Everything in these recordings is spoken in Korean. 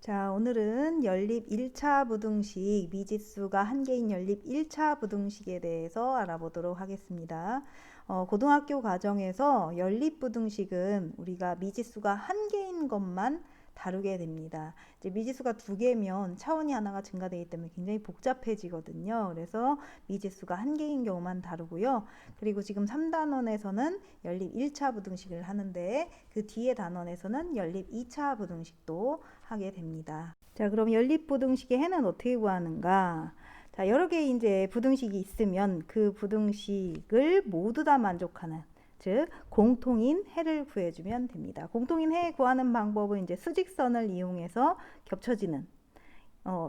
자, 오늘은 연립 1차 부등식, 미지수가 한 개인 연립 1차 부등식에 대해서 알아보도록 하겠습니다. 고등학교 과정에서 연립 부등식은 우리가 미지수가 한 개인 것만 다루게 됩니다. 이제 미지수가 두 개면 차원이 하나가 증가되기 때문에 굉장히 복잡해지거든요. 그래서 미지수가 한 개인 경우만 다루고요. 그리고 지금 3단원에서는 연립 1차 부등식을 하는데 그 뒤에 단원에서는 연립 2차 부등식도 하게 됩니다. 자, 그럼 연립 부등식의 해는 어떻게 구하는가? 자, 여러 개의 이제 부등식이 있으면 그 부등식을 모두 다 만족하는, 즉 공통인 해를 구해주면 됩니다. 공통인 해 구하는 방법은 이제 수직선을 이용해서 겹쳐지는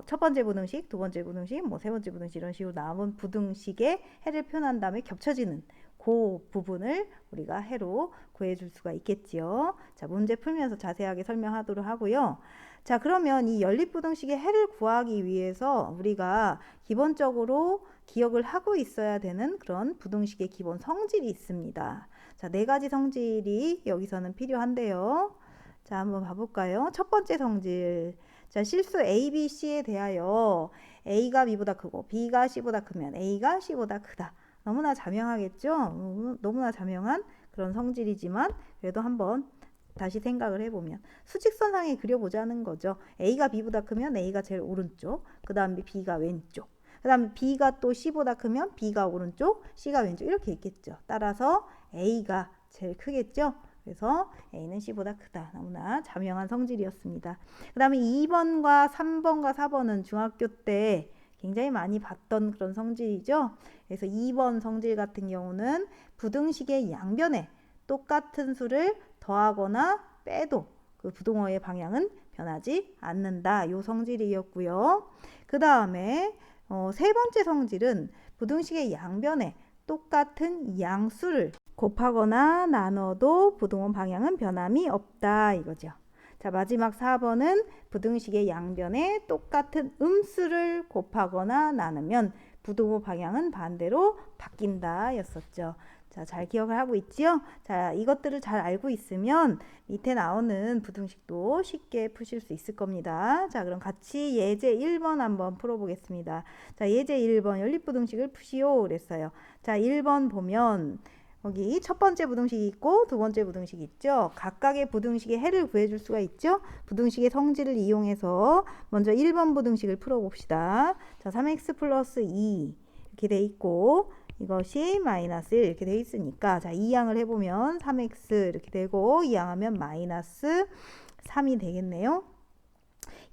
첫 번째 부등식, 두 번째 부등식, 세 번째 부등식 이런 식으로 나온 부등식의 해를 표현한 다음에 겹쳐지는 그 부분을 우리가 해로 구해줄 수가 있겠지요. 자, 문제 풀면서 자세하게 설명하도록 하고요. 자, 그러면 이 연립부등식의 해를 구하기 위해서 우리가 기본적으로 기억을 하고 있어야 되는 그런 부등식의 기본 성질이 있습니다. 자, 네 가지 성질이 여기서는 필요한데요. 자, 한번 봐볼까요? 첫 번째 성질. 자, 실수 A, B, C에 대하여 A가 B보다 크고 B가 C보다 크면 A가 C보다 크다. 너무나 자명하겠죠? 너무나 자명한 그런 성질이지만 그래도 한번 다시 생각을 해보면 수직선상에 그려보자는 거죠. A가 B보다 크면 A가 제일 오른쪽, 그 다음에 B가 왼쪽, 그 다음에 B가 또 C보다 크면 B가 오른쪽, C가 왼쪽 이렇게 있겠죠. 따라서 A가 제일 크겠죠. 그래서 A는 C보다 크다. 너무나 자명한 성질이었습니다. 그 다음에 2번과 3번과 4번은 중학교 때 굉장히 많이 봤던 그런 성질이죠. 그래서 2번 성질 같은 경우는 부등식의 양변에 똑같은 수를 더하거나 빼도 그 부동어의 방향은 변하지 않는다. 이 성질이었고요. 그 다음에 세 번째 성질은 부등식의 양변에 똑같은 양수를 곱하거나 나눠도 부동어 방향은 변함이 없다 이거죠. 자, 마지막 4번은 부등식의 양변에 똑같은 음수를 곱하거나 나누면 부동어 방향은 반대로 바뀐다 였었죠. 자, 잘 기억을 하고 있지요? 자, 이것들을 잘 알고 있으면 밑에 나오는 부등식도 쉽게 푸실 수 있을 겁니다. 자, 그럼 같이 예제 1번 한번 풀어보겠습니다. 자, 예제 1번 연립부등식을 푸시오 그랬어요. 자, 1번 보면 여기 첫 번째 부등식이 있고 두 번째 부등식이 있죠. 각각의 부등식의 해를 구해줄 수가 있죠. 부등식의 성질을 이용해서 먼저 1번 부등식을 풀어봅시다. 자, 3x 플러스 2 이렇게 돼 있고 이것이 마이너스 1 이렇게 돼 있으니까 자, 2양을 해보면 3x 이렇게 되고 2양하면 마이너스 3이 되겠네요.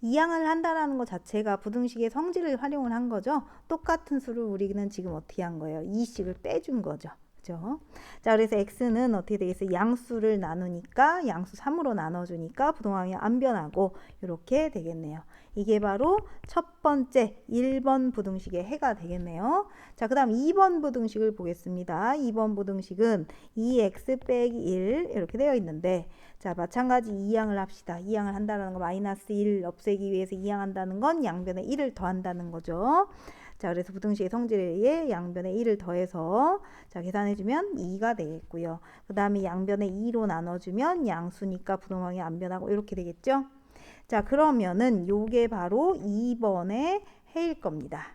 2양을 한다는 것 자체가 부등식의 성질을 활용을 한 거죠. 똑같은 수를 우리는 지금 어떻게 한 거예요? 2씩을 빼준 거죠. 그죠? 자, 그래서 x는 어떻게 되겠어요? 양수를 나누니까 양수 3으로 나눠주니까 부동항이 안 변하고 이렇게 되겠네요. 이게 바로 첫 번째 1번 부등식의 해가 되겠네요. 자, 그 다음 2번 부등식을 보겠습니다. 2번 부등식은 2x 빼기 1 이렇게 되어 있는데 자, 마찬가지 2양을 합시다. 2양을 한다는 거 마이너스 1 없애기 위해서 2양 한다는 건 양변에 1을 더한다는 거죠. 자, 그래서 부등식의 성질에 의해 양변에 1을 더해서 자, 계산해주면 2가 되겠고요. 그 다음에 양변에 2로 나눠주면 양수니까 부동항이 안 변하고 이렇게 되겠죠. 자, 그러면은 요게 바로 2번의 해일 겁니다.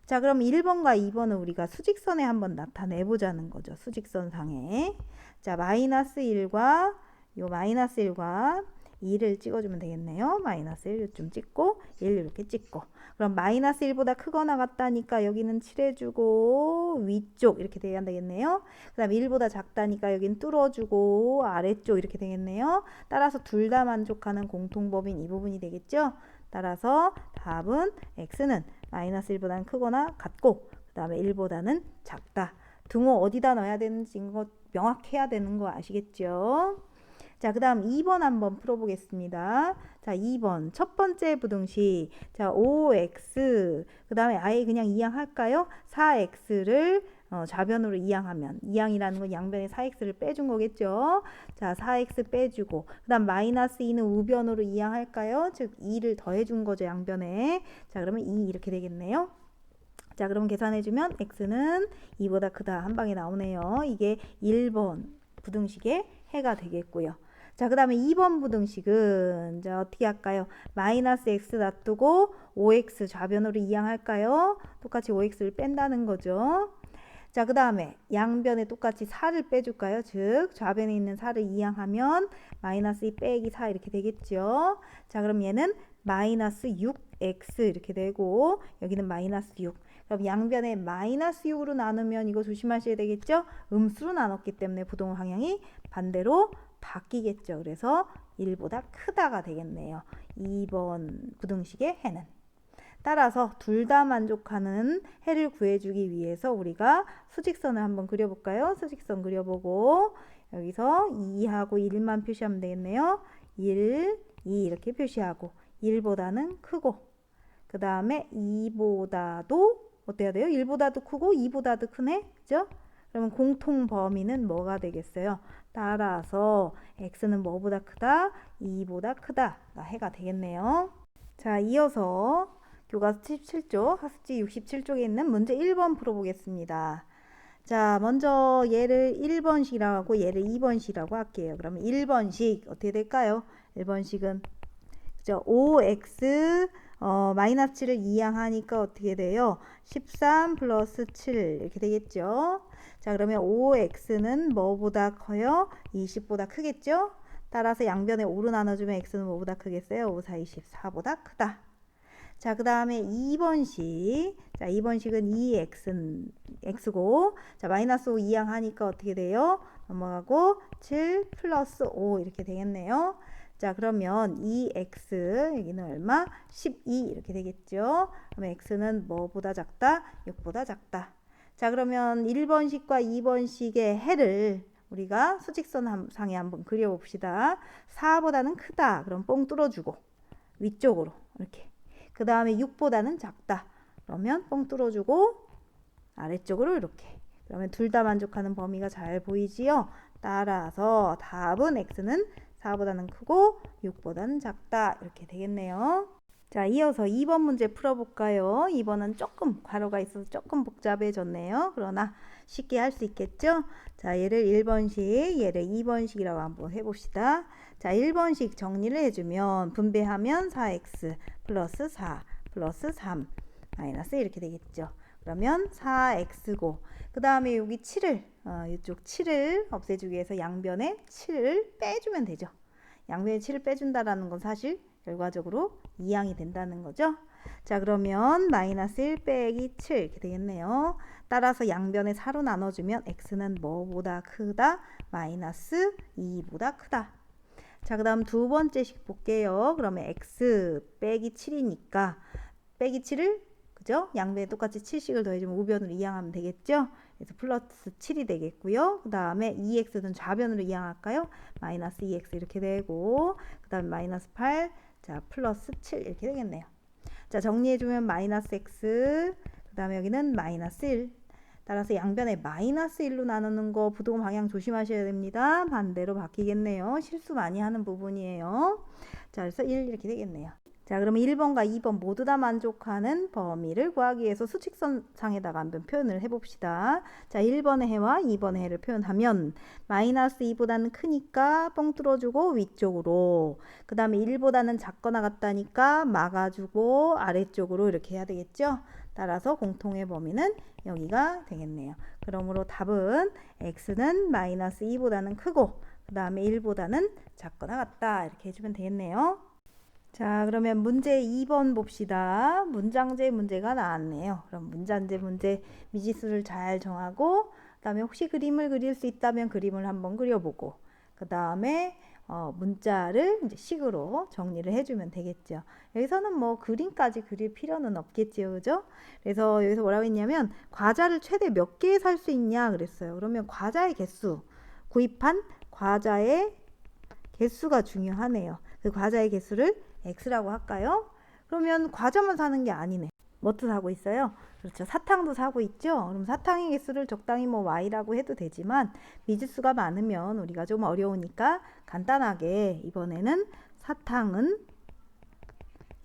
자, 그럼 1번과 2번은 우리가 수직선에 한번 나타내보자는 거죠. 수직선상에. 자, 마이너스 1과 요 마이너스 1과 2를 찍어주면 되겠네요. 마이너스 1 좀 찍고 1 이렇게 찍고 그럼 마이너스 1보다 크거나 같다니까 여기는 칠해주고 위쪽 이렇게 돼야 되겠네요. 그 다음 1보다 작다니까 여기는 뚫어주고 아래쪽 이렇게 되겠네요. 따라서 둘 다 만족하는 공통법인 이 부분이 되겠죠. 따라서 답은 x는 마이너스 1보다는 크거나 같고 그 다음에 1보다는 작다. 등호 어디다 넣어야 되는지 이거 명확해야 되는 거 아시겠죠? 자, 그 다음 2번 한번 풀어보겠습니다. 자, 2번 첫 번째 부등식 자 5x 그 다음에 아예 그냥 2양 할까요? 4x를 좌변으로 2양하면 2양이라는 건 양변에 4x를 빼준 거겠죠. 자, 4x 빼주고 그 다음 마이너스 2는 우변으로 2양 할까요? 즉 2를 더해준 거죠. 양변에. 자, 그러면 2 이렇게 되겠네요. 자, 그럼 계산해주면 x는 2보다 크다 한 방에 나오네요. 이게 1번 부등식의 해가 되겠고요. 자, 그 다음에 2번 부등식은 자 어떻게 할까요? 마이너스 x 놔두고 5x 좌변으로 이항할까요? 똑같이 5x를 뺀다는 거죠. 자, 그 다음에 양변에 똑같이 4를 빼줄까요? 즉 좌변에 있는 4를 이항하면 마이너스 2 빼기 4 이렇게 되겠죠. 자, 그럼 얘는 마이너스 6x 이렇게 되고 여기는 마이너스 6. 그럼 양변에 마이너스 6으로 나누면 이거 조심하셔야 되겠죠? 음수로 나눴기 때문에 부동 방향이 반대로 바뀌겠죠. 그래서 1보다 크다가 되겠네요. 2번 부등식의 해는. 따라서 둘 다 만족하는 해를 구해주기 위해서 우리가 수직선을 한번 그려볼까요? 수직선 그려보고 여기서 2하고 1만 표시하면 되겠네요. 1, 2 이렇게 표시하고 1보다는 크고 그 다음에 2보다도 어때야 돼요? 1보다도 크고 2보다도 크네? 그죠? 그러면 공통 범위는 뭐가 되겠어요? 따라서 x는 뭐보다 크다? 2보다 크다가 해가 되겠네요. 자, 이어서 교과서 17쪽, 학습지 67쪽에 있는 문제 1번 풀어보겠습니다. 자, 먼저 얘를 1번식이라고 하고 얘를 2번식이라고 할게요. 그러면 1번식 어떻게 될까요? 1번식은 그죠? 5x 마이너스 7을 이항하니까 어떻게 돼요? 13 플러스 7 이렇게 되겠죠. 자, 그러면 5x는 뭐보다 커요? 20보다 크겠죠? 따라서 양변에 5로 나눠주면 x는 뭐보다 크겠어요? 5, 4, 24보다 크다. 자, 그 다음에 2번식. 자, 2번식은 2x고, 자, 마이너스 5 이항하니까 어떻게 돼요? 넘어가고 7 플러스 5 이렇게 되겠네요. 자, 그러면 2x 여기는 얼마? 12 이렇게 되겠죠. 그러면 x는 뭐보다 작다? 6보다 작다. 자, 그러면 1번식과 2번식의 해를 우리가 수직선 상에 한번 그려봅시다. 4보다는 크다. 그럼 뽕 뚫어주고 위쪽으로 이렇게. 그 다음에 6보다는 작다. 그러면 뽕 뚫어주고 아래쪽으로 이렇게. 그러면 둘 다 만족하는 범위가 잘 보이지요? 따라서 답은 x는 4보다는 크고 6보다는 작다. 이렇게 되겠네요. 자, 이어서 2번 문제 풀어볼까요? 2번은 조금 괄호가 있어서 조금 복잡해졌네요. 그러나 쉽게 할 수 있겠죠? 자, 얘를 1번식, 얘를 2번식이라고 한번 해봅시다. 자, 1번식 정리를 해주면 분배하면 4x 플러스 4 플러스 3 마이너스 이렇게 되겠죠. 그러면 4x고 그 다음에 여기 7을 이쪽 7을 없애주기 위해서 양변에 7을 빼주면 되죠. 양변에 7을 빼준다라는 건 사실 결과적으로 이항이 된다는 거죠. 자, 그러면 마이너스 1 빼기 7 이렇게 되겠네요. 따라서 양변에 4로 나눠주면 x는 뭐보다 크다? 마이너스 2보다 크다. 자, 그 다음 두 번째식 볼게요. 그러면 x 빼기 7이니까 빼기 7을 그죠? 양변에 똑같이 7씩을 더해주면 우변으로 이항하면 되겠죠? 그래서 플러스 7이 되겠고요. 그 다음에 2x는 좌변으로 이항할까요? 마이너스 2x 이렇게 되고 그 다음에 마이너스 8 자, 플러스 7 이렇게 되겠네요. 자, 정리해주면 마이너스 x 그 다음에 여기는 마이너스 1 따라서 양변에 마이너스 1로 나누는 거 부동 방향 조심하셔야 됩니다. 반대로 바뀌겠네요. 실수 많이 하는 부분이에요. 자, 그래서 1 이렇게 되겠네요. 자, 그러면 1번과 2번 모두 다 만족하는 범위를 구하기 위해서 수직선 상에다가 한번 표현을 해봅시다. 자, 1번의 해와 2번의 해를 표현하면 마이너스 2보다는 크니까 뻥 뚫어주고 위쪽으로 그 다음에 1보다는 작거나 같다니까 막아주고 아래쪽으로 이렇게 해야 되겠죠. 따라서 공통의 범위는 여기가 되겠네요. 그러므로 답은 x는 마이너스 2보다는 크고 그 다음에 1보다는 작거나 같다 이렇게 해주면 되겠네요. 자, 그러면 문제 2번 봅시다. 문장제 문제가 나왔네요. 그럼 문장제 문제 미지수를 잘 정하고 그 다음에 혹시 그림을 그릴 수 있다면 그림을 한번 그려보고 그 다음에 문자를 이제 식으로 정리를 해주면 되겠죠. 여기서는 뭐 그림까지 그릴 필요는 없겠지요, 그죠? 그래서 여기서 뭐라고 했냐면 과자를 최대 몇 개 살 수 있냐 그랬어요. 그러면 과자의 개수, 구입한 과자의 개수가 중요하네요. 그 과자의 개수를 x라고 할까요? 그러면 과자만 사는 게 아니네. 뭐도 사고 있어요? 그렇죠. 사탕도 사고 있죠. 그럼 사탕의 개수를 적당히 뭐 y라고 해도 되지만 미지수가 많으면 우리가 좀 어려우니까 간단하게 이번에는 사탕은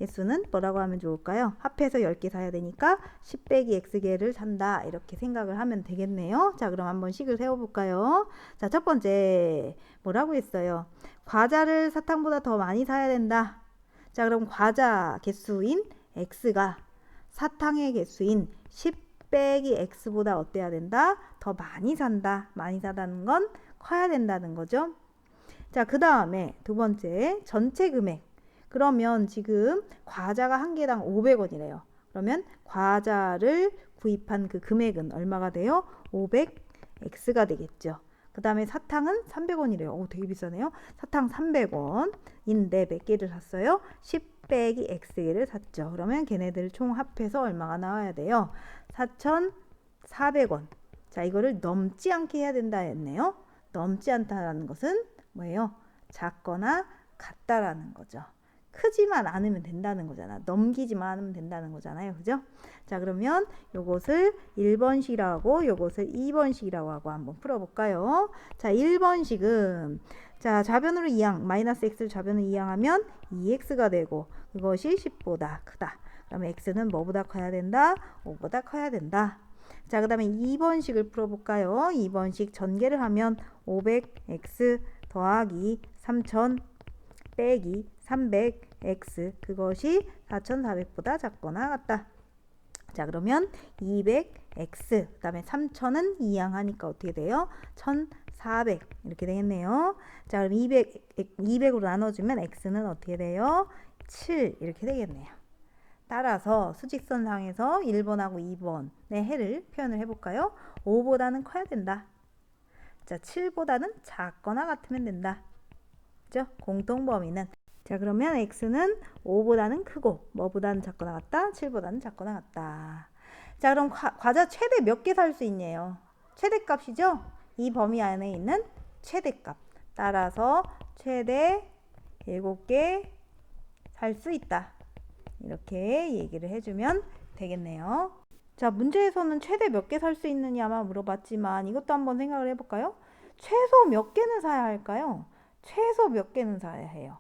개수는 뭐라고 하면 좋을까요? 합해서 10개 사야 되니까 10 빼기 x개를 산다. 이렇게 생각을 하면 되겠네요. 자, 그럼 한번 식을 세워볼까요? 자, 첫 번째 뭐라고 했어요? 과자를 사탕보다 더 많이 사야 된다. 자, 그럼 과자 개수인 x가 사탕의 개수인 10 빼기 x보다 어때야 된다? 더 많이 산다. 많이 사다는 건 커야 된다는 거죠. 자, 그 다음에 두 번째 전체 금액. 그러면 지금 과자가 한 개당 500원이래요. 그러면 과자를 구입한 그 금액은 얼마가 돼요? 500x가 되겠죠. 그 다음에 사탕은 300원이래요. 오, 되게 비싸네요. 사탕 300원인데 몇 개를 샀어요? 10 빼기 x개를 샀죠. 그러면 걔네들 총 합해서 얼마가 나와야 돼요? 4,400원. 자, 이거를 넘지 않게 해야 된다 했네요. 넘지 않다라는 것은 뭐예요? 작거나 같다라는 거죠. 크지만 않으면 된다는 거잖아. 넘기지만 않으면 된다는 거잖아요. 그죠? 자, 그러면 요것을 1번식이라고 요것을 2번식이라고 하고 한번 풀어볼까요? 자, 1번식은 자, 좌변으로 이항 마이너스 x를 좌변으로 이항하면 2x가 되고 그것이 10보다 크다. 그러면 x는 뭐보다 커야 된다? 5보다 커야 된다. 자, 그 다음에 2번식을 풀어볼까요? 2번식 전개를 하면 500x 더하기 3000 빼기 300x 그것이 4400보다 작거나 같다. 자, 그러면 200x 그 다음에 3000은 이항하니까 어떻게 돼요? 1400 이렇게 되겠네요. 자, 그럼 200으로 나눠주면 x는 어떻게 돼요? 7 이렇게 되겠네요. 따라서 수직선상에서 1번하고 2번의 해를 표현을 해볼까요? 5보다는 커야 된다. 자, 7보다는 작거나 같으면 된다. 그죠? 공통범위는. 자, 그러면 x는 5보다는 크고 뭐보다는 작거나 같다? 7보다는 작거나 같다. 자, 그럼 과자 최대 몇 개 살 수 있냐요? 최대값이죠? 이 범위 안에 있는 최대값. 따라서 최대 7개 살 수 있다. 이렇게 얘기를 해주면 되겠네요. 자, 문제에서는 최대 몇 개 살 수 있느냐만 물어봤지만 이것도 한번 생각을 해볼까요? 최소 몇 개는 사야 할까요? 최소 몇 개는 사야 해요?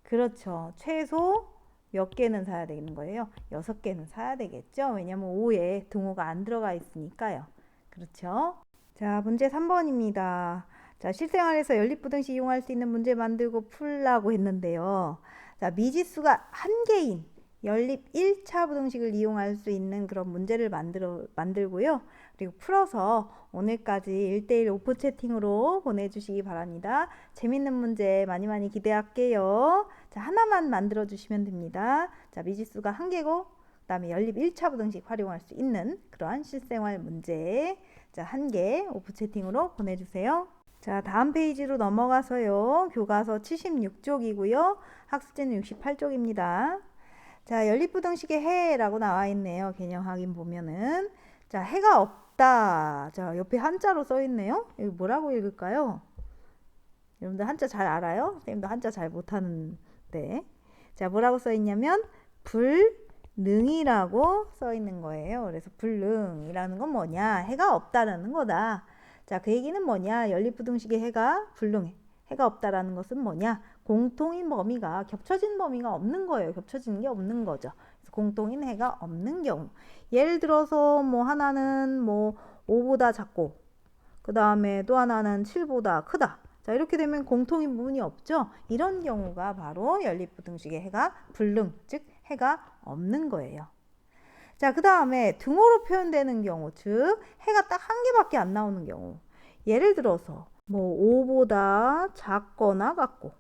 그렇죠. 최소 몇 개는 사야 되는 거예요? 6개는 사야 되겠죠? 왜냐면 5에 등호가 안 들어가 있으니까요. 그렇죠? 자, 문제 3번입니다. 자, 실생활에서 연립부등식 이용할 수 있는 문제 만들고 풀라고 했는데요. 자, 미지수가 한 개인 연립 1차 부등식을 이용할 수 있는 그런 문제를 만들고요. 그리고 풀어서 오늘까지 1대1 오프 채팅으로 보내주시기 바랍니다. 재밌는 문제 많이 많이 기대할게요. 자, 하나만 만들어 주시면 됩니다. 자, 미지수가 한 개고 그 다음에 연립 1차 부등식 활용할 수 있는 그러한 실생활 문제 자, 한 개 오프 채팅으로 보내주세요. 자, 다음 페이지로 넘어가서요. 교과서 76쪽이고요. 학습지는 68쪽입니다. 자, 연립부등식의 해라고 나와 있네요. 개념 확인 보면은. 자, 해가 없다. 자, 옆에 한자로 써 있네요. 여기 뭐라고 읽을까요? 여러분들 한자 잘 알아요? 선생님도 한자 잘 못하는데. 자, 뭐라고 써 있냐면 불능이라고 써 있는 거예요. 그래서 불능이라는 건 뭐냐? 해가 없다라는 거다. 자, 그 얘기는 뭐냐? 연립부등식의 해가 불능해. 해가 없다라는 것은 뭐냐? 공통인 범위가 겹쳐진 범위가 없는 거예요. 겹쳐지는 게 없는 거죠. 그래서 공통인 해가 없는 경우. 예를 들어서 뭐 하나는 뭐 5보다 작고 그 다음에 또 하나는 7보다 크다. 자, 이렇게 되면 공통인 부분이 없죠. 이런 경우가 바로 연립부등식의 해가 불능, 즉 해가 없는 거예요. 자, 그 다음에 등호로 표현되는 경우, 즉 해가 딱 한 개밖에 안 나오는 경우. 예를 들어서 뭐 5보다 작거나 같고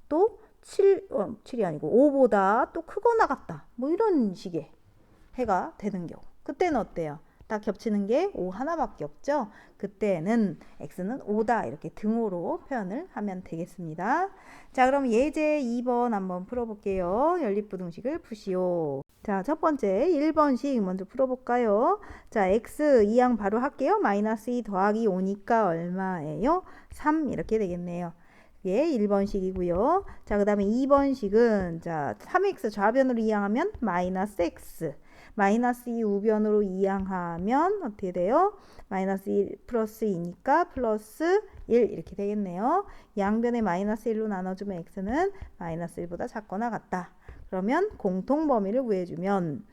또 7이 아니고 5보다 또 크거나 같다. 뭐 이런 식의 해가 되는 경우. 그때는 어때요? 딱 겹치는 게 5 하나밖에 없죠. 그때는 x는 5다 이렇게 등호로 표현을 하면 되겠습니다. 자, 그럼 예제 2번 한번 풀어볼게요. 연립부등식을 푸시오. 자, 첫 번째 1번식 먼저 풀어볼까요? 자, x 이항 바로 할게요. 마이너스 2 더하기 5니까 얼마예요? 3 이렇게 되겠네요. 이게 1번식이고요. 자, 그 다음에 2번식은 자 3x 좌변으로 이항하면 마이너스 x 마이너스 2 우변으로 이항하면 어떻게 돼요? 마이너스 1 플러스 2니까 플러스 1 이렇게 되겠네요. 양변에 마이너스 1로 나눠주면 x는 마이너스 1보다 작거나 같다. 그러면 공통범위를 구해주면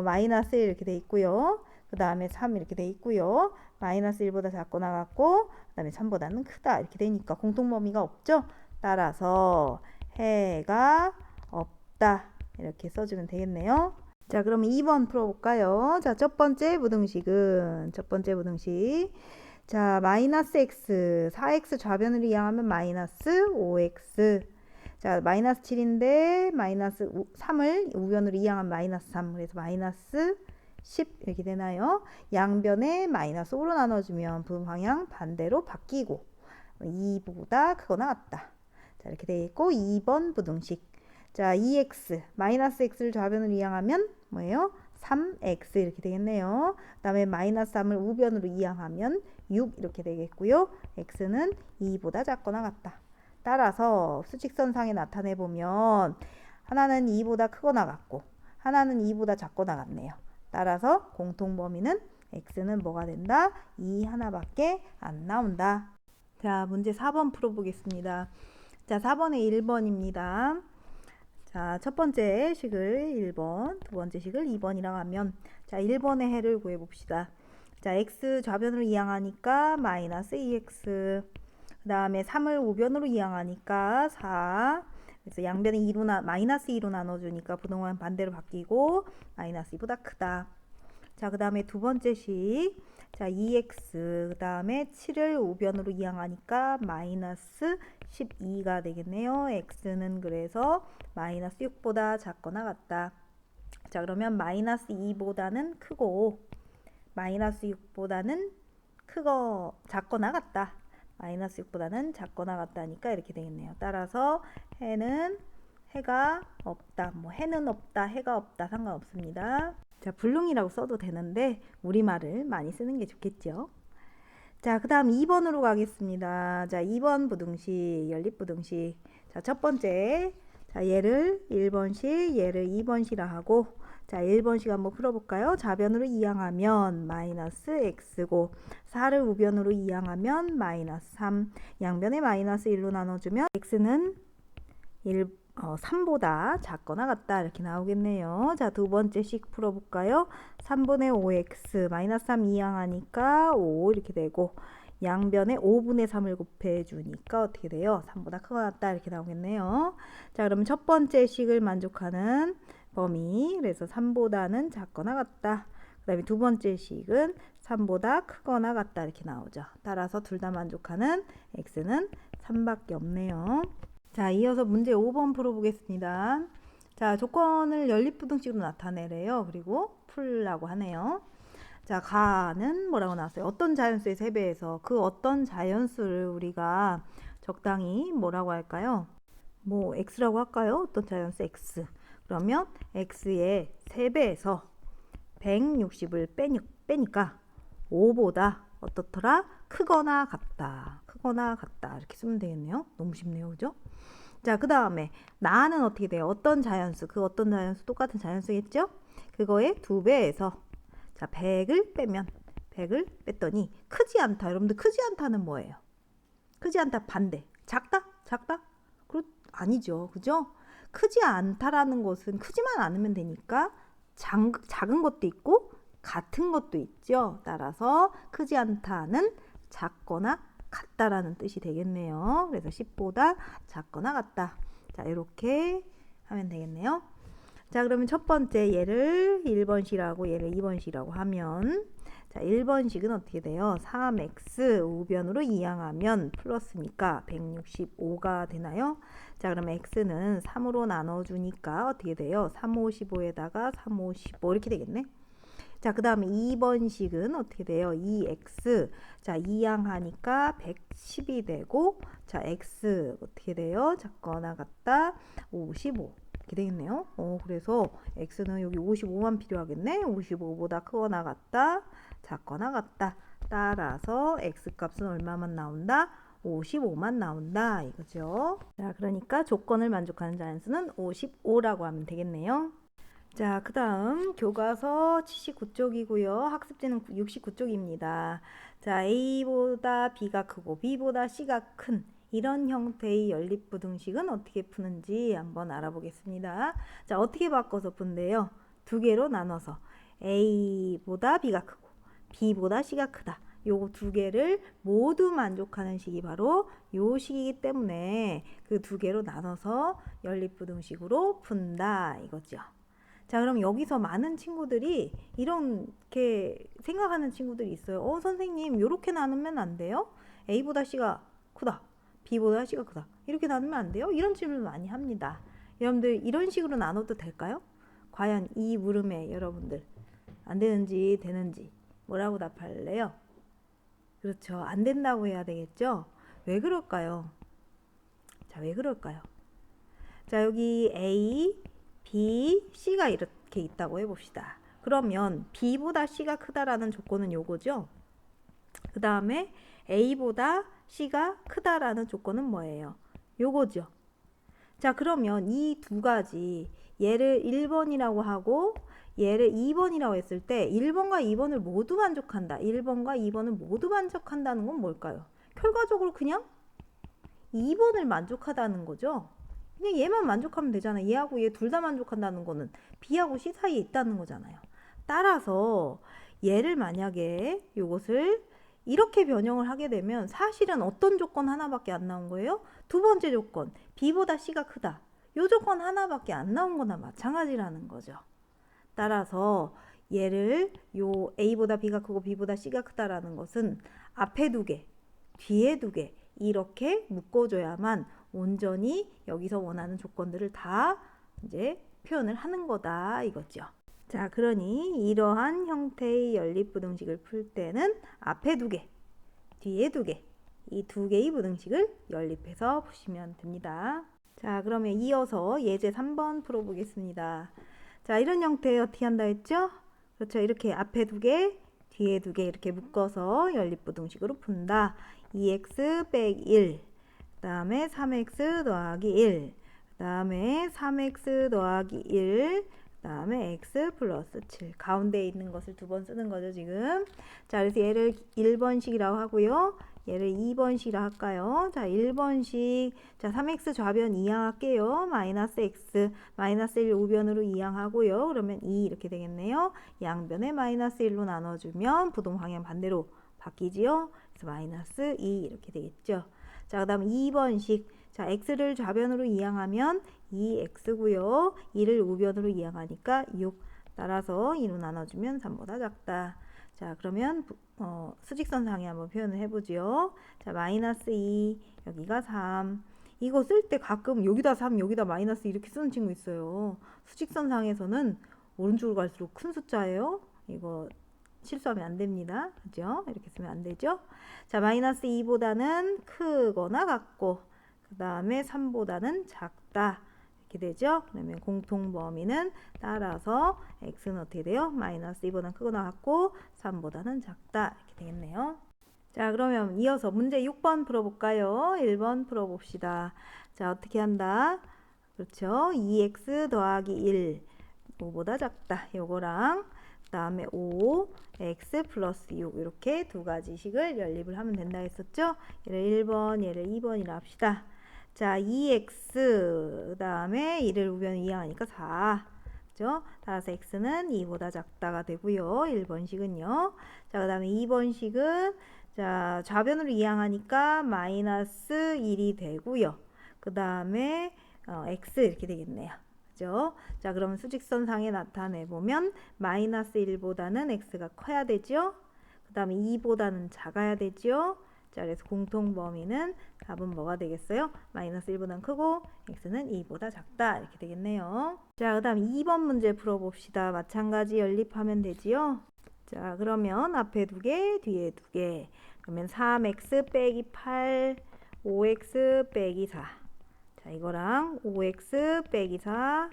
마이너스 1 이렇게 돼 있고요. 그 다음에 3 이렇게 돼 있고요. 마이너스 1보다 작고 나갔고 그 다음에 3보다는 크다 이렇게 되니까 공통범위가 없죠. 따라서 해가 없다 이렇게 써주면 되겠네요. 자, 그럼 2번 풀어볼까요? 자, 첫 번째 부등식은 자, 마이너스 x 4x 좌변으로 이항하면 마이너스 5x. 자, 마이너스 7인데 마이너스 3을 우변으로 이항하면 마이너스 3. 그래서 마이너스 10 이렇게 되나요? 양변에 마이너스 5로 나눠주면 부등방향 반대로 바뀌고 2보다 크거나 같다. 자, 이렇게 되어 있고 2번 부등식. 자, 2x 마이너스 x를 좌변으로 이항하면 뭐예요? 3x 이렇게 되겠네요. 그 다음에 마이너스 3을 우변으로 이항하면 6 이렇게 되겠고요. x는 2보다 작거나 같다. 따라서 수직선상에 나타내 보면 하나는 2보다 크거나 같고 하나는 2보다 작거나 같네요. 따라서 공통범위는 x는 뭐가 된다? 2 하나밖에 안 나온다. 자, 문제 4번 풀어보겠습니다. 자, 4번에 1번입니다. 자, 첫 번째 식을 1번, 두 번째 식을 2번이라고 하면 자, 1번의 해를 구해봅시다. 자, x 좌변으로 이항하니까 마이너스 2x 그 다음에 3을 우변으로 이항하니까 4 그래서 양변에 2로 마이너스 2로 나눠주니까 부등호는 반대로 바뀌고 마이너스 2보다 크다. 자, 그 다음에 두 번째 식. 자, 2x 그 다음에 7을 우변으로 이항하니까 마이너스 12가 되겠네요. x는 그래서 마이너스 6보다 작거나 같다. 자, 그러면 마이너스 2보다는 크고 마이너스 6보다는 작거나 같다. 마이너스 6보다는 작거나 같다니까 이렇게 되겠네요. 따라서 해가 없다. 뭐 해는 없다, 해가 없다 상관없습니다. 자, 불능이라고 써도 되는데 우리말을 많이 쓰는 게 좋겠죠. 자, 그 다음 2번으로 가겠습니다. 자, 2번 부등식, 연립부등식. 자, 첫 번째. 자, 얘를 1번식, 얘를 2번식이라 하고 자, 1번식 한번 풀어볼까요? 좌변으로 이항하면 마이너스 x고 4를 우변으로 이항하면 마이너스 3 양변에 마이너스 1로 나눠주면 x는 3보다 작거나 같다 이렇게 나오겠네요. 자, 두 번째 식 풀어볼까요? 3분의 5x 마이너스 3 이항하니까 5 이렇게 되고 양변에 5분의 3을 곱해주니까 어떻게 돼요? 3보다 크거나 같다 이렇게 나오겠네요. 자, 그럼 첫 번째 식을 만족하는 범위 그래서 3보다는 작거나 같다. 그 다음에 두 번째 식은 3보다 크거나 같다 이렇게 나오죠. 따라서 둘 다 만족하는 x는 3밖에 없네요. 자, 이어서 문제 5번 풀어보겠습니다. 자, 조건을 연립부등식으로 나타내래요. 그리고 풀라고 하네요. 자, 가는 뭐라고 나왔어요? 어떤 자연수의 세배에서 그 어떤 자연수를 우리가 적당히 뭐라고 할까요? 뭐 x라고 할까요? 어떤 자연수 x. 그러면 x의 3배에서 160을 빼니까 5보다 어떻더라? 크거나 같다. 크거나 같다. 이렇게 쓰면 되겠네요. 너무 쉽네요. 그죠? 자, 그 다음에 나는 어떻게 돼요? 어떤 자연수? 그 어떤 자연수? 똑같은 자연수겠죠? 그거의 2배에서 자, 100을 뺐더니 크지 않다. 여러분들 크지 않다는 뭐예요? 크지 않다 반대. 작다? 아니죠. 그죠? 크지 않다라는 것은 크지만 않으면 되니까 작은 것도 있고 같은 것도 있죠. 따라서 크지 않다는 작거나 같다라는 뜻이 되겠네요. 그래서 10보다 작거나 같다. 자, 이렇게 하면 되겠네요. 자, 그러면 첫 번째 얘를 1번식이라고 얘를 2번식이라고 하면 자, 1번식은 어떻게 돼요? 3x 우변으로 이항하면 플러스니까 165가 되나요? 자, 그러면 x는 3으로 나눠주니까 어떻게 돼요? 355에다가 355 이렇게 되겠네. 자, 그 다음에 2번식은 어떻게 돼요? 2x 자, 이항하니까 110이 되고 자, x 어떻게 돼요? 작거나 같다 55 이렇게 되겠네요. 그래서 x는 여기 55만 필요하겠네. 55보다 크거나 같다 작거나 같다. 따라서 x 값은 얼마만 나온다? 55만 나온다 이거죠. 자, 그러니까 조건을 만족하는 자연수는 55라고 하면 되겠네요. 자, 그 다음 교과서 79쪽이고요. 학습지는 69쪽입니다. 자, A보다 B가 크고 B보다 C가 큰 이런 형태의 연립부등식은 어떻게 푸는지 한번 알아보겠습니다. 자, 어떻게 바꿔서 푼대요? 두 개로 나눠서 A보다 B가 크고 B보다 C가 크다. 요거 두 개를 모두 만족하는 식이 바로 요 식이기 때문에 그 두 개로 나눠서 연립부등식으로 푼다 이거죠. 자, 그럼 여기서 많은 친구들이 이렇게 생각하는 친구들이 있어요. 선생님, 요렇게 나누면 안 돼요? A보다 C가 크다. B보다 C가 크다. 이렇게 나누면 안 돼요? 이런 질문을 많이 합니다. 여러분들 이런 식으로 나눠도 될까요? 과연 이 물음에 여러분들 안 되는지 되는지 뭐라고 답할래요? 그렇죠. 안 된다고 해야 되겠죠? 왜 그럴까요? 자, 왜 그럴까요? 자, 여기 A, B, C가 이렇게 있다고 해봅시다. 그러면 B보다 C가 크다라는 조건은 요거죠? 그 다음에 A보다 C가 크다라는 조건은 뭐예요? 요거죠. 자, 그러면 이 두 가지, 얘를 1번이라고 하고 얘를 2번이라고 했을 때 1번과 2번을 모두 만족한다. 1번과 2번을 모두 만족한다는 건 뭘까요? 결과적으로 그냥 2번을 만족하다는 거죠. 그냥 얘만 만족하면 되잖아요. 얘하고 얘 둘 다 만족한다는 거는 B하고 C 사이에 있다는 거잖아요. 따라서 얘를 만약에 요것을 이렇게 변형을 하게 되면 사실은 어떤 조건 하나밖에 안 나온 거예요? 두 번째 조건, B보다 C가 크다. 요 조건 하나밖에 안 나온 거나 마찬가지라는 거죠. 따라서 얘를 요 A보다 B가 크고 B보다 C가 크다라는 것은 앞에 두 개, 뒤에 두 개 이렇게 묶어줘야만 온전히 여기서 원하는 조건들을 다 이제 표현을 하는 거다 이거죠. 자, 그러니 이러한 형태의 연립부등식을 풀 때는 앞에 두 개, 뒤에 두 개, 이 두 개의 부등식을 연립해서 푸시면 됩니다. 자, 그러면 이어서 예제 3번 풀어보겠습니다. 자, 이런 형태 어떻게 한다 했죠? 그렇죠. 이렇게 앞에 두 개, 뒤에 두 개 이렇게 묶어서 연립부등식으로 푼다. 2x 빼기 1, 그 다음에 3x 더하기 1, 그 다음에 3x 더하기 1, 그 다음에 x 플러스 7. 가운데에 있는 것을 두 번 쓰는 거죠, 지금. 자, 그래서 얘를 1번식이라고 하고요. 얘를 2번식이라 할까요? 자, 1번식. 자, 3x 좌변 이항할게요. 마이너스 x, 마이너스 1 우변으로 이항하고요. 그러면 2 이렇게 되겠네요. 양변에 마이너스 1로 나눠주면 부동 방향 반대로 바뀌지요. 그래서 마이너스 2 이렇게 되겠죠. 자, 그 다음 2번식. 자, x를 좌변으로 이항하면 2x고요. 2를 우변으로 이항하니까 6. 따라서 2로 나눠주면 3보다 작다. 자, 그러면 수직선상에 한번 표현을 해보죠. 자, 마이너스 2, 여기가 3. 이거 쓸 때 가끔 여기다 3, 여기다 마이너스 이렇게 쓰는 친구 있어요. 수직선상에서는 오른쪽으로 갈수록 큰 숫자예요. 이거 실수하면 안 됩니다. 그죠? 이렇게 쓰면 안 되죠? 자, 마이너스 2보다는 크거나 같고, 그 다음에 3보다는 작다. 이렇게 되죠? 그러면 공통범위는 따라서 x는 어떻게 돼요? 마이너스 2보다는 크거나 같고 3보다는 작다. 이렇게 되겠네요. 자, 그러면 이어서 문제 6번 풀어볼까요? 1번 풀어봅시다. 자, 어떻게 한다? 그렇죠? 2x 더하기 1, 5보다 작다. 요거랑 그 다음에 5, x 플러스 6 이렇게 두 가지 식을 연립을 하면 된다 했었죠? 얘를 1번, 얘를 2번이라 합시다. 자, 2x 그 다음에 1을 우변 이항하니까 4. 그죠? 따라서 x는 2보다 작다가 되고요. 1번식은요. 자, 그 다음에 2번식은 자, 좌변으로 이항하니까 마이너스 1이 되고요. 그 다음에 x 이렇게 되겠네요. 그죠? 자, 그러면 수직선상에 나타내보면 마이너스 1보다는 x가 커야 되죠? 그 다음에 2보다는 작아야 되죠? 자, 그래서 공통범위는 답은 뭐가 되겠어요? 마이너스 1보다는 크고 x는 2보다 작다 이렇게 되겠네요. 자, 그 다음 2번 문제 풀어봅시다. 마찬가지 연립하면 되지요? 자, 그러면 앞에 두 개, 뒤에 두 개. 그러면 3x 빼기 8, 5x 빼기 4. 자, 이거랑 5x 빼기 4,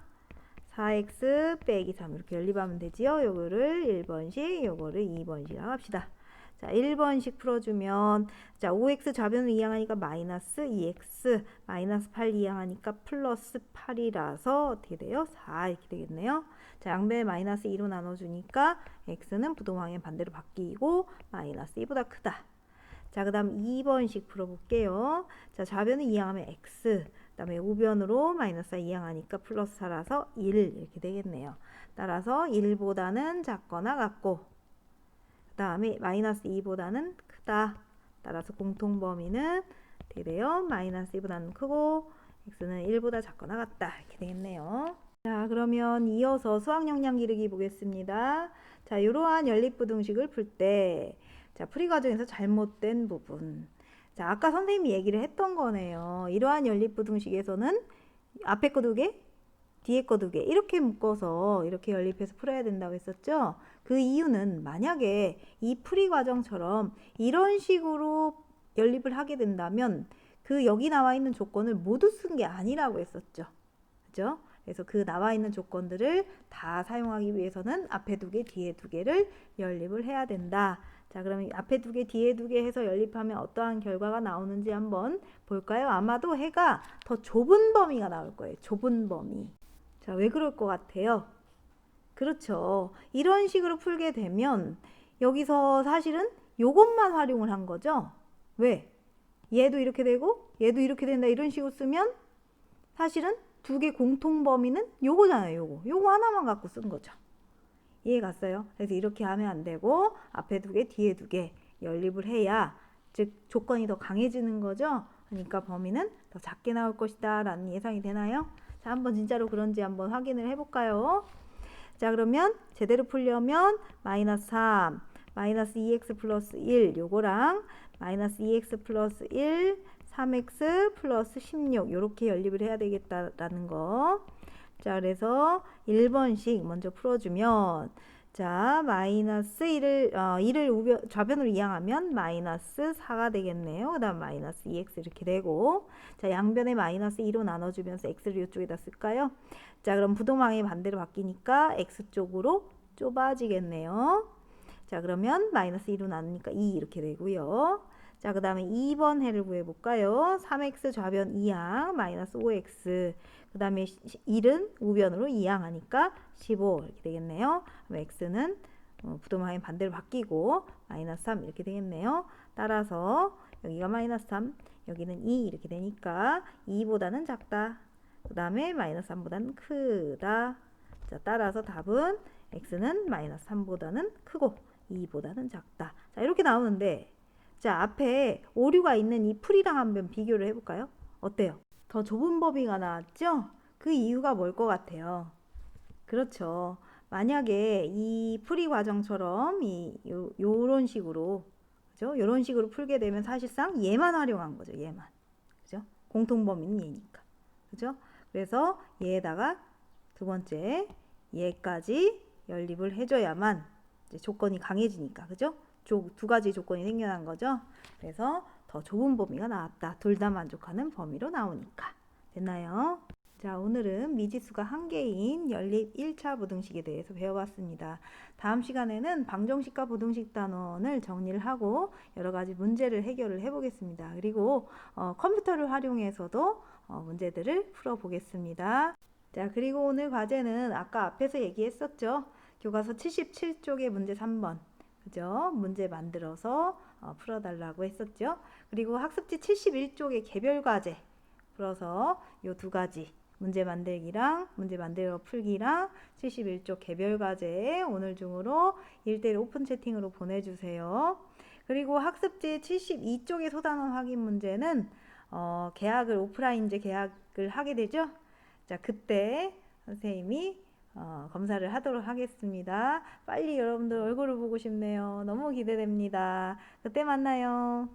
4x 빼기 3 이렇게 연립하면 되지요? 요거를 1번식, 요거를 2번식이라고 합시다. 자, 1번식 풀어주면 자, 5x 좌변을 이항하니까 마이너스 2x, 마이너스 8 이항하니까 플러스 8이라서 어떻게 돼요? 4 이렇게 되겠네요. 자, 양변에 마이너스 2로 나눠주니까 x는 부동항의 반대로 바뀌고 마이너스 2보다 크다. 자, 자, 그 다음 2번씩 풀어볼게요. 자, 좌변을 이항하면 x, 그 다음에 우변으로 마이너스 4 이항하니까 플러스 4라서 1 이렇게 되겠네요. 따라서 1보다는 작거나 같고, 그 다음에 마이너스 2보다는 크다. 따라서 공통범위는 어떻게 돼요? 마이너스 2보다는 크고 x는 1보다 작거나 같다. 이렇게 되겠네요. 자, 그러면 이어서 수학역량 기르기 보겠습니다. 자, 이러한 연립부등식을 풀 때, 자, 풀이 과정에서 잘못된 부분. 자, 아까 선생님이 얘기를 했던 거네요. 이러한 연립부등식에서는 앞에 거 2개, 뒤에 거 2개 이렇게 묶어서 이렇게 연립해서 풀어야 된다고 했었죠. 그 이유는 만약에 이 풀이 과정처럼 이런 식으로 연립을 하게 된다면 그 여기 나와 있는 조건을 모두 쓴 게 아니라고 했었죠. 그죠? 그래서 그 나와 있는 조건들을 다 사용하기 위해서는 앞에 2개, 뒤에 2개를 연립을 해야 된다. 자, 그러면 앞에 2개, 뒤에 2개 해서 연립하면 어떠한 결과가 나오는지 한번 볼까요? 아마도 해가 더 좁은 범위가 나올 거예요. 좁은 범위. 자, 왜 그럴 것 같아요? 그렇죠. 이런 식으로 풀게 되면 여기서 사실은 요것만 활용을 한 거죠. 왜? 얘도 이렇게 되고 얘도 이렇게 된다 이런 식으로 쓰면 사실은 2개 공통 범위는 요거잖아요. 요거 하나만 갖고 쓴 거죠. 이해 갔어요? 그래서 이렇게 하면 안 되고 앞에 2개, 뒤에 2개 연립을 해야 즉 조건이 더 강해지는 거죠. 그러니까 범위는 더 작게 나올 것이다 라는 예상이 되나요? 자, 한번 진짜로 그런지 한번 확인을 해볼까요? 자, 그러면 제대로 풀려면 마이너스 3, 마이너스 2x 플러스 1 요거랑 마이너스 2x 플러스 1, 3x 플러스 16 요렇게 연립을 해야 되겠다라는 거. 자, 그래서 1번씩 먼저 풀어주면 자, 마이너스 1을 좌변으로 이항하면 마이너스 4가 되겠네요. 그 다음 마이너스 2x 이렇게 되고 자, 양변에 마이너스 2로 나눠주면서 x를 이쪽에다 쓸까요? 자, 그럼 부동항이 반대로 바뀌니까 x쪽으로 좁아지겠네요. 자, 그러면 마이너스 2로 나누니까 2 이렇게 되고요. 자, 그 다음에 2번 해를 구해볼까요? 3x 좌변 이항 마이너스 5x 그 다음에 1은 우변으로 이항하니까 15 이렇게 되겠네요. 그럼 x는 부동항이 반대로 바뀌고 마이너스 3 이렇게 되겠네요. 따라서 여기가 마이너스 3 여기는 2 이렇게 되니까 2보다는 작다. 그 다음에 마이너스 3보다는 크다. 자, 따라서 답은 x는 마이너스 3보다는 크고 2보다는 작다. 자, 이렇게 나오는데 자, 앞에 오류가 있는 이 풀이랑 한번 비교를 해볼까요? 어때요? 더 좁은 범위가 나왔죠? 그 이유가 뭘 것 같아요? 그렇죠. 만약에 이 풀이 과정처럼 요런 식으로 그죠? 요런 식으로 풀게 되면 사실상 얘만 활용한 거죠. 얘만. 그죠? 공통 범위는 얘니까. 그죠? 그래서 얘에다가 두 번째 얘까지 연립을 해줘야만 이제 조건이 강해지니까. 그죠? 두 가지 조건이 생겨난 거죠. 그래서 더 좁은 범위가 나왔다. 둘 다 만족하는 범위로 나오니까. 됐나요? 자, 오늘은 미지수가 한 개인 연립 1차 부등식에 대해서 배워봤습니다. 다음 시간에는 방정식과 부등식 단원을 정리를 하고 여러 가지 문제를 해결을 해보겠습니다. 그리고 컴퓨터를 활용해서도 문제들을 풀어보겠습니다. 자, 그리고 오늘 과제는 아까 앞에서 얘기했었죠. 교과서 77쪽의 문제 3번. 그죠? 문제 만들어서 풀어달라고 했었죠. 그리고 학습지 71쪽의 개별 과제 풀어서 요 두 가지 문제 만들기랑 문제 만들어 풀기랑 71쪽 개별 과제 오늘 중으로 1대1 오픈 채팅으로 보내주세요. 그리고 학습지 72쪽의 소단원 확인 문제는 계약을 오프라인제 계약을 하게 되죠. 자, 그때 선생님이 검사를 하도록 하겠습니다. 빨리 여러분들 얼굴을 보고 싶네요. 너무 기대됩니다. 그때 만나요.